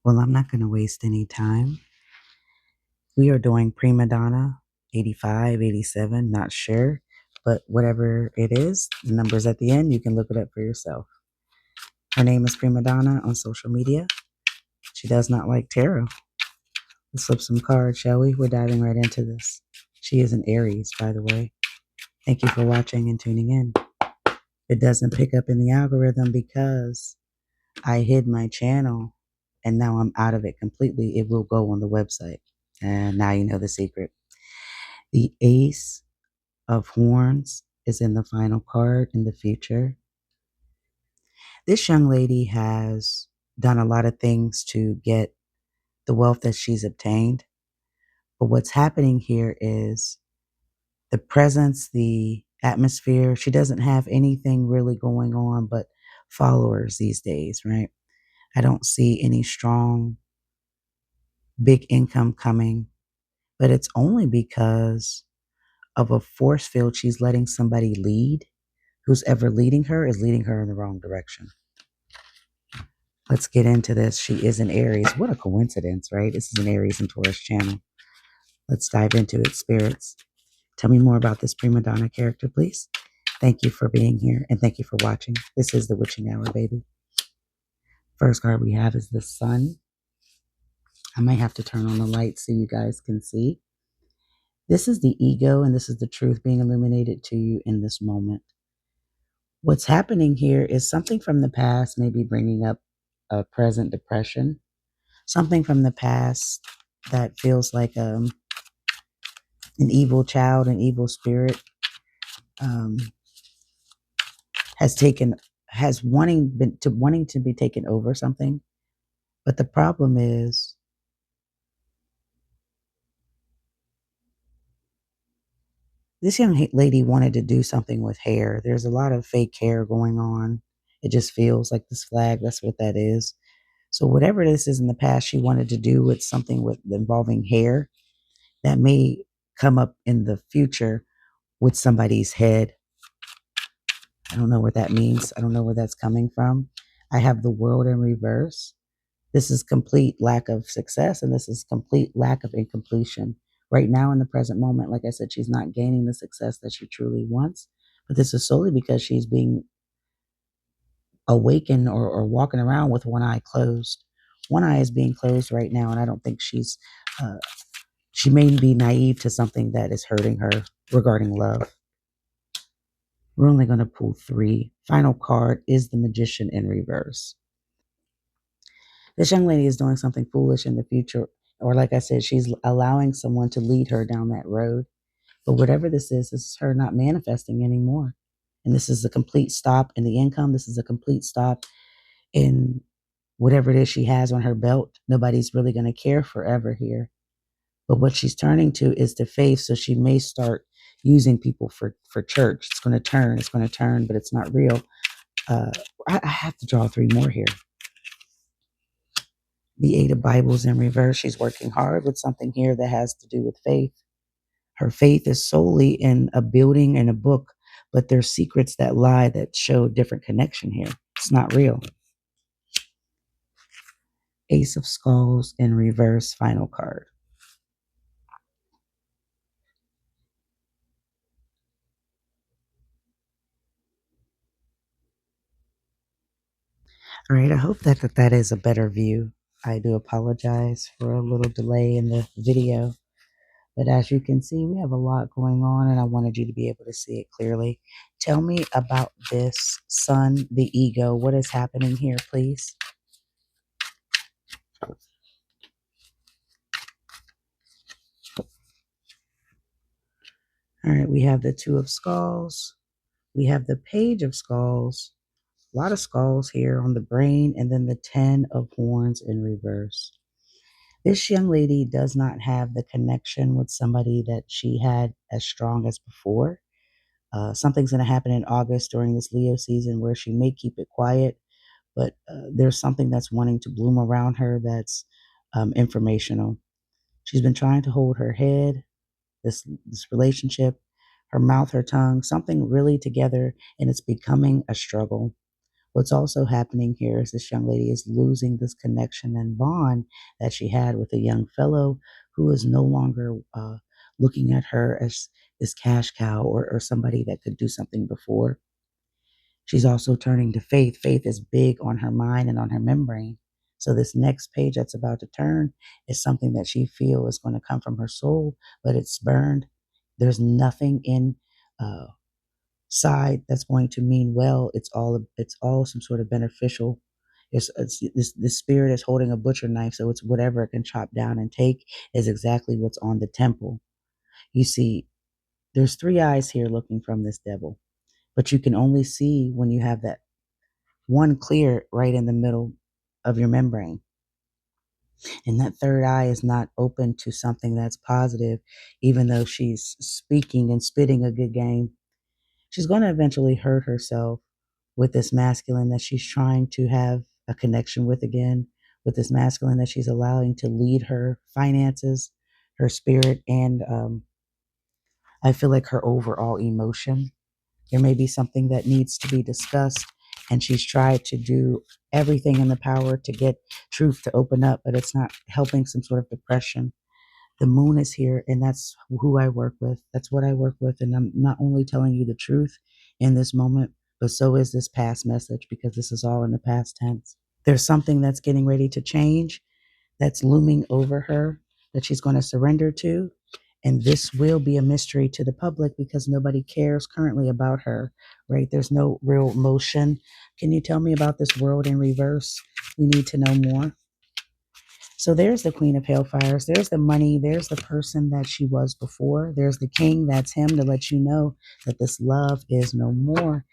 Well, I'm not going to waste any time. We are doing Premadonna 85, 87, not sure, but whatever it is, the numbers at the end, you can look it up for yourself. Her name is Premadonna on social media. She does not like tarot. Let's flip some cards, shall we? We're diving right into this. She is an Aries, by the way. Thank you for watching and tuning in. It doesn't pick up in the algorithm because I hid my channel and now I'm out of it completely. It will go on the website. And now you know the secret. The Ace of Horns is in the final card in the future. This young lady has done a lot of things to get the wealth that she's obtained. But what's happening here is the presence, the atmosphere. She doesn't have anything really going on but followers these days, right? I don't see any strong, big income coming, but it's only because of a force field she's letting somebody lead. Who's ever leading her is leading her in the wrong direction. Let's get into this. She is an Aries. What a coincidence, right? This is an Aries and Taurus channel. Let's dive into it, spirits. Tell me more about this prima donna character, please. Thank you for being here and thank you for watching. This is the Witching Hour, baby. First card we have is the Sun. I might have to turn on the light so you guys can see. This is the ego and this is the truth being illuminated to you in this moment. What's happening here is something from the past, maybe bringing up a present depression, something from the past that feels like an evil child, an evil spirit, um, has taken, has wanting to be taken over something. But the problem is, this young lady wanted to do something with hair. There's a lot of fake hair going on. It just feels like this flag. That's what that is. So whatever this is in the past, she wanted to do with something with involving hair that may come up in the future with somebody's head. I don't know what that means. I don't know where that's coming from. I have the world in reverse. This is complete lack of success and this is complete lack of incompletion. Right now in the present moment, like I said, she's not gaining the success that she truly wants. But this is solely because she's being awakened or walking around with one eye closed. One eye is being closed right now, and I don't think she may be naive to something that is hurting her regarding love. We're only going to pull 3. Final card is the Magician in reverse. This young lady is doing something foolish in the future, or like I said, she's allowing someone to lead her down that road. But whatever this is her not manifesting anymore. And this is a complete stop in the income. This is a complete stop in whatever it is she has on her belt. Nobody's really going to care forever here. But what she's turning to is to faith. So she may start using people for church. It's going to turn, but it's not real. I have to draw 3 more here. The 8 of Bibles in reverse. She's working hard with something here that has to do with faith. Her faith is solely in a building and a book, but there's secrets that lie that show different connection here. It's not real. Ace of Skulls in reverse, final card. All right, I hope that is a better view. I do apologize for a little delay in the video, but as you can see, we have a lot going on and I wanted you to be able to see it clearly. Tell me about this Sun, the ego. What is happening here, please? All right, we have the 2 of Skulls. We have the Page of Skulls. A lot of skulls here on the brain, and then the 10 of Horns in reverse. This young lady does not have the connection with somebody that she had as strong as before. Something's going to happen in August during this Leo season where she may keep it quiet, but there's something that's wanting to bloom around her that's informational. She's been trying to hold her head, this relationship, her mouth, her tongue, something really together, and it's becoming a struggle. What's also happening here is this young lady is losing this connection and bond that she had with a young fellow who is no longer looking at her as this cash cow or somebody that could do something before. She's also turning to faith. Faith is big on her mind and on her membrane. So this next page that's about to turn is something that she feels is going to come from her soul, but it's burned. There's nothing in uh, side that's going to mean well. It's all some sort of beneficial. It's this spirit is holding a butcher knife, so it's whatever it can chop down and take is exactly what's on the temple. You see, there's three eyes here looking from this devil, but you can only see when you have that one clear right in the middle of your membrane. And that third eye is not open to something that's positive, even though she's speaking and spitting a good game. She's going to eventually hurt herself with this masculine that she's trying to have a connection with again, with this masculine that she's allowing to lead her finances, her spirit, and I feel like her overall emotion. There may be something that needs to be discussed, and she's tried to do everything in the power to get truth to open up, but it's not helping some sort of depression. The moon is here, and that's who I work with. That's what I work with. And I'm not only telling you the truth in this moment, but so is this past message because this is all in the past tense. There's something that's getting ready to change that's looming over her that she's going to surrender to. And this will be a mystery to the public because nobody cares currently about her, right? There's no real motion. Can you tell me about this world in reverse? We need to know more. So there's the Queen of Hellfires. There's the money. There's the person that she was before. There's the King. That's him to let you know that this love is no more.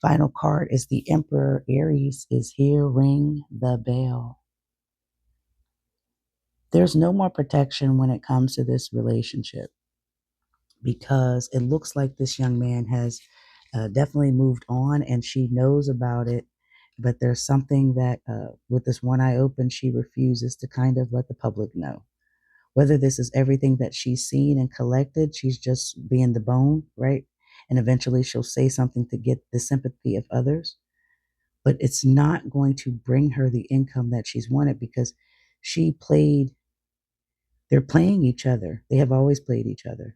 Final card is the Emperor. Aries is here. Ring the bell. There's no more protection when it comes to this relationship because it looks like this young man has definitely moved on and she knows about it. But there's something that, with this one eye open, she refuses to kind of let the public know. Whether this is everything that she's seen and collected, she's just being the bone, right? And eventually she'll say something to get the sympathy of others. But it's not going to bring her the income that she's wanted because she played, they're playing each other. They have always played each other.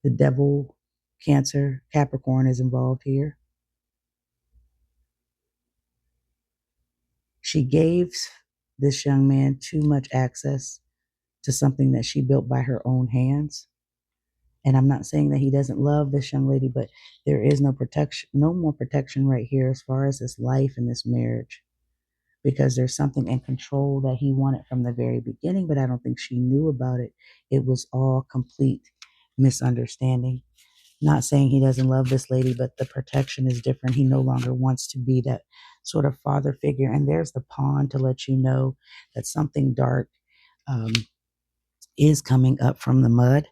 The devil, Cancer, Capricorn is involved here. She gave this young man too much access to something that she built by her own hands. And I'm not saying that he doesn't love this young lady, but there is no protection, no more protection right here as far as this life and this marriage, because there's something in control that he wanted from the very beginning, but I don't think she knew about it. It was all complete misunderstanding. Not saying he doesn't love this lady, but the protection is different. He no longer wants to be that sort of father figure. And there's the pawn to let you know that something dark um, is coming up from the mud.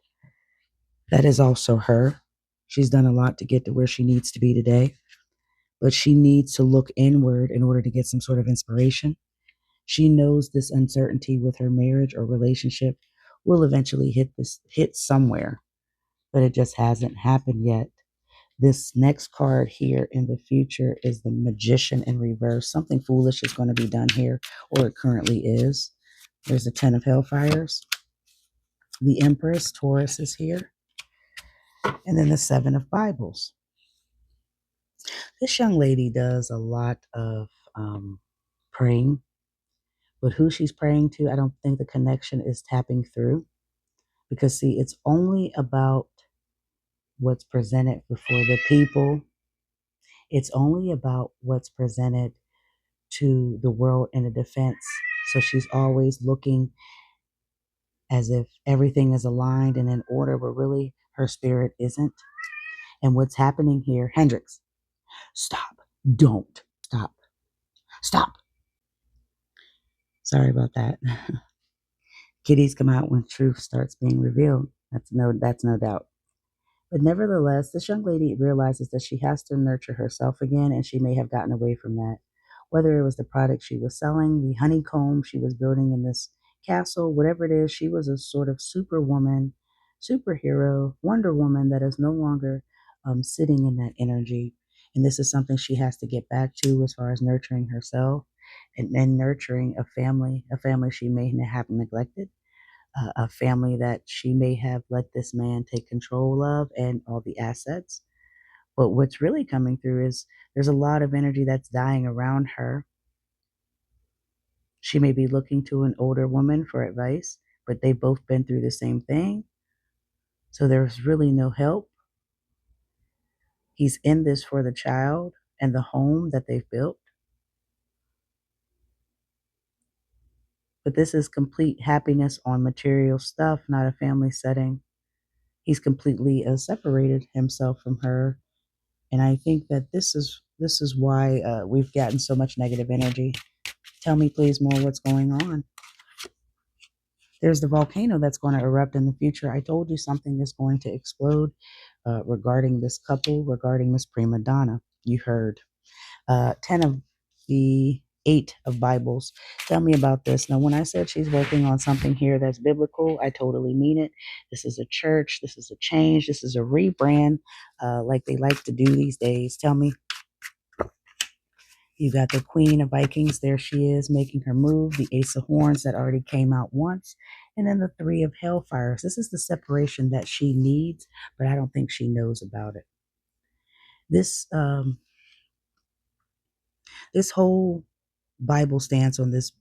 That is also her. She's done a lot to get to where she needs to be today, but she needs to look inward in order to get some sort of inspiration. She knows this uncertainty with her marriage or relationship will eventually hit somewhere, but it just hasn't happened yet. This next card here in the future is the Magician in reverse. Something foolish is going to be done here, or it currently is. There's the Ten of Hellfires. The Empress, Taurus is here. And then the Seven of Bibles. This young lady does a lot of praying, but who she's praying to, I don't think the connection is tapping through. Because, see, it's only about what's presented before the people. It's only about what's presented to the world in a defense. So she's always looking as if everything is aligned and in order, but really her spirit isn't. And what's happening here, Hendrix, stop, don't, stop, stop. Sorry about that. Kitties come out when truth starts being revealed. That's no doubt. But nevertheless, this young lady realizes that she has to nurture herself again, and she may have gotten away from that. Whether it was the product she was selling, the honeycomb she was building in this castle, whatever it is, she was a sort of superwoman, superhero, Wonder Woman that is no longer sitting in that energy. And this is something she has to get back to as far as nurturing herself and then nurturing a family she may have neglected, a family that she may have let this man take control of and all the assets. But what's really coming through is there's a lot of energy that's dying around her. She may be looking to an older woman for advice, but they've both been through the same thing. So there's really no help. He's in this for the child and the home that they've built. But this is complete happiness on material stuff, not a family setting. He's completely separated himself from her, and I think that this is why we've gotten so much negative energy. Tell me, please, more. What's going on? There's the volcano that's going to erupt in the future. I told you something is going to explode regarding this couple, regarding Miss Premadonna. You heard 10 of the 8 of Bibles. Tell me about this. Now, when I said she's working on something here that's biblical, I totally mean it. This is a church. This is a change. This is a rebrand like they like to do these days. Tell me. You got the Queen of Vikings. There she is making her move. The Ace of Horns that already came out once. And then the Three of Hellfires. This is the separation that she needs, but I don't think she knows about it. This whole Bible stance on this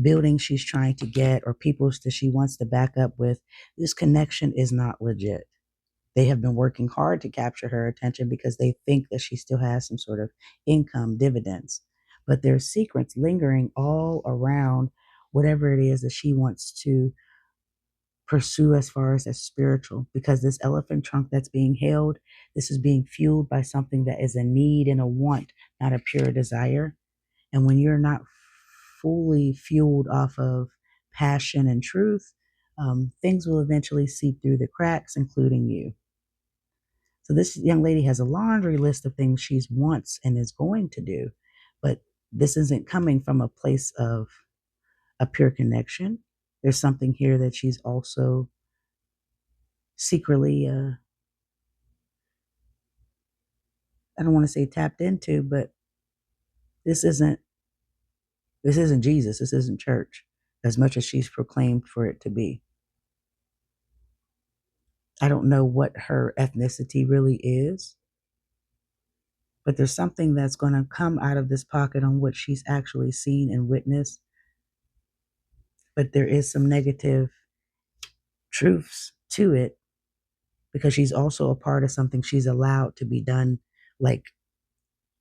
building she's trying to get or people that she wants to back up with, this connection is not legit. They have been working hard to capture her attention because they think that she still has some sort of income dividends. But there's secrets lingering all around whatever it is that she wants to pursue as far as spiritual, because this elephant trunk that's being held, this is being fueled by something that is a need and a want, not a pure desire. And when you're not fully fueled off of passion and truth, things will eventually seep through the cracks, including you. So this young lady has a laundry list of things she's wants and is going to do, but this isn't coming from a place of a pure connection. There's something here that she's also secretly, I don't want to say tapped into, but this isn't this isn't Jesus. This isn't church as much as she's proclaimed for it to be. I don't know what her ethnicity really is, but there's something that's going to come out of this pocket on what she's actually seen and witnessed. But there is some negative truths to it because she's also a part of something she's allowed to be done, like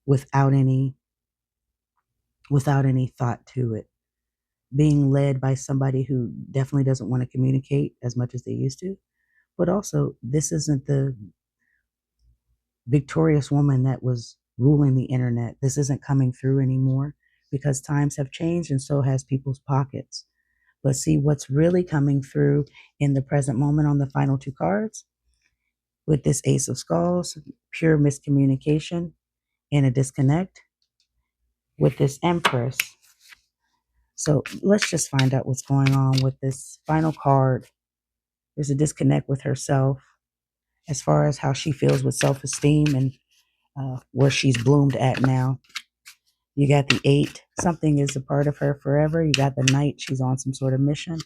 without any thought to it, being led by somebody who definitely doesn't want to communicate as much as they used to. But also, this isn't the victorious woman that was ruling the internet. This isn't coming through anymore because times have changed and so has people's pockets. Let's see what's really coming through in the present moment on the final 2 cards with this Ace of Skulls, pure miscommunication and a disconnect with this Empress. So let's just find out what's going on with this final card. There's a disconnect with herself as far as how she feels with self-esteem and where she's bloomed at now. You got the 8. Something is a part of her forever. You got the Knight. She's on some sort of mission.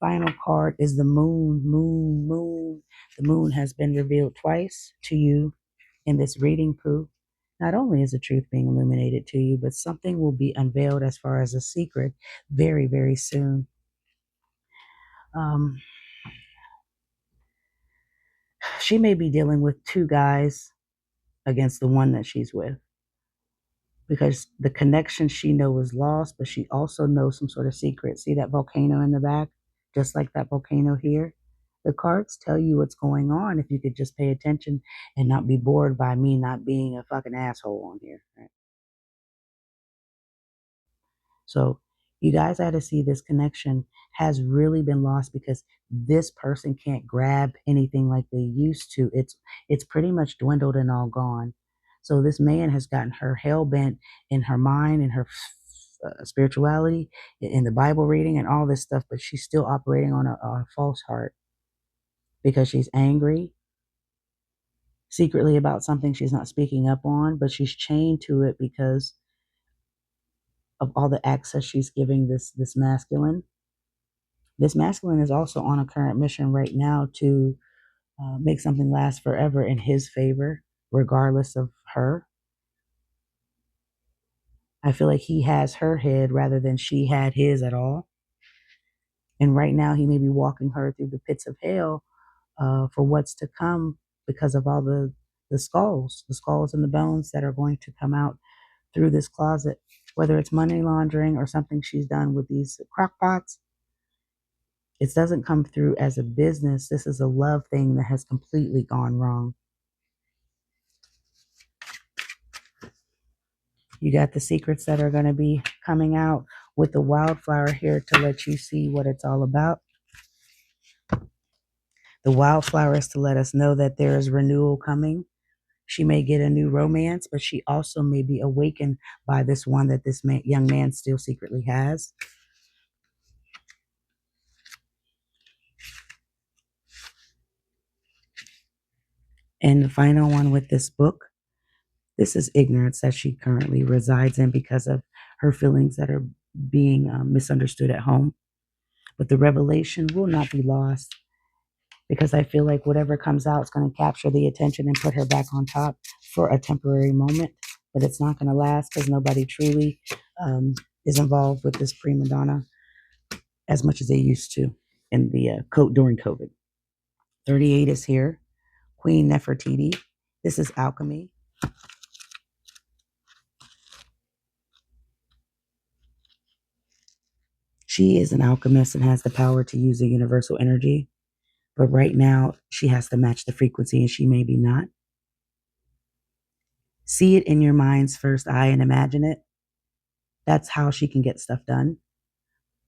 Final card is the Moon. Moon, moon. The moon has been revealed twice to you in this reading, Pooh. Not only is the truth being illuminated to you, but something will be unveiled as far as a secret very, very soon. Um, she may be dealing with 2 guys against the one that she's with, because the connection she knows is lost, but she also knows some sort of secret. See that volcano in the back? Just like that volcano here. The cards tell you what's going on if you could just pay attention and not be bored by me not being a fucking asshole on here. Right? So you guys had to see this connection has really been lost because this person can't grab anything like they used to. It's pretty much dwindled and all gone. So this man has gotten her hell bent in her mind and her spirituality, in the Bible reading and all this stuff, but she's still operating on a false heart because she's angry, secretly about something she's not speaking up on, but she's chained to it because of all the access she's giving this masculine. This masculine is also on a current mission right now to make something last forever in his favor, regardless of her. I feel like he has her head rather than she had his at all. And right now, he may be walking her through the pits of hell for what's to come because of all the skulls and the bones that are going to come out through this closet, whether it's money laundering or something she's done with these crock pots. It doesn't come through as a business. This is a love thing that has completely gone wrong. You got the secrets that are going to be coming out with the wildflower here to let you see what it's all about. The wildflower is to let us know that there is renewal coming. She may get a new romance, but she also may be awakened by this one that this young man still secretly has. And the final one with this book, this is ignorance that she currently resides in because of her feelings that are being misunderstood at home. But the revelation will not be lost because I feel like whatever comes out is going to capture the attention and put her back on top for a temporary moment. But it's not going to last because nobody truly is involved with this prima donna as much as they used to in the during COVID. 38 is here. Queen Nefertiti. This is alchemy. She is an alchemist and has the power to use the universal energy. But right now, she has to match the frequency and she maybe not. See it in your mind's first eye and imagine it. That's how she can get stuff done.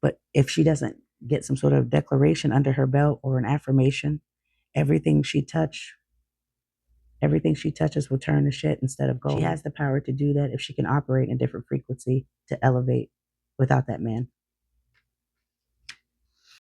But if she doesn't get some sort of declaration under her belt or an affirmation, everything she touches will turn to shit instead of gold. She has the power to do that if she can operate in a different frequency to elevate without that man.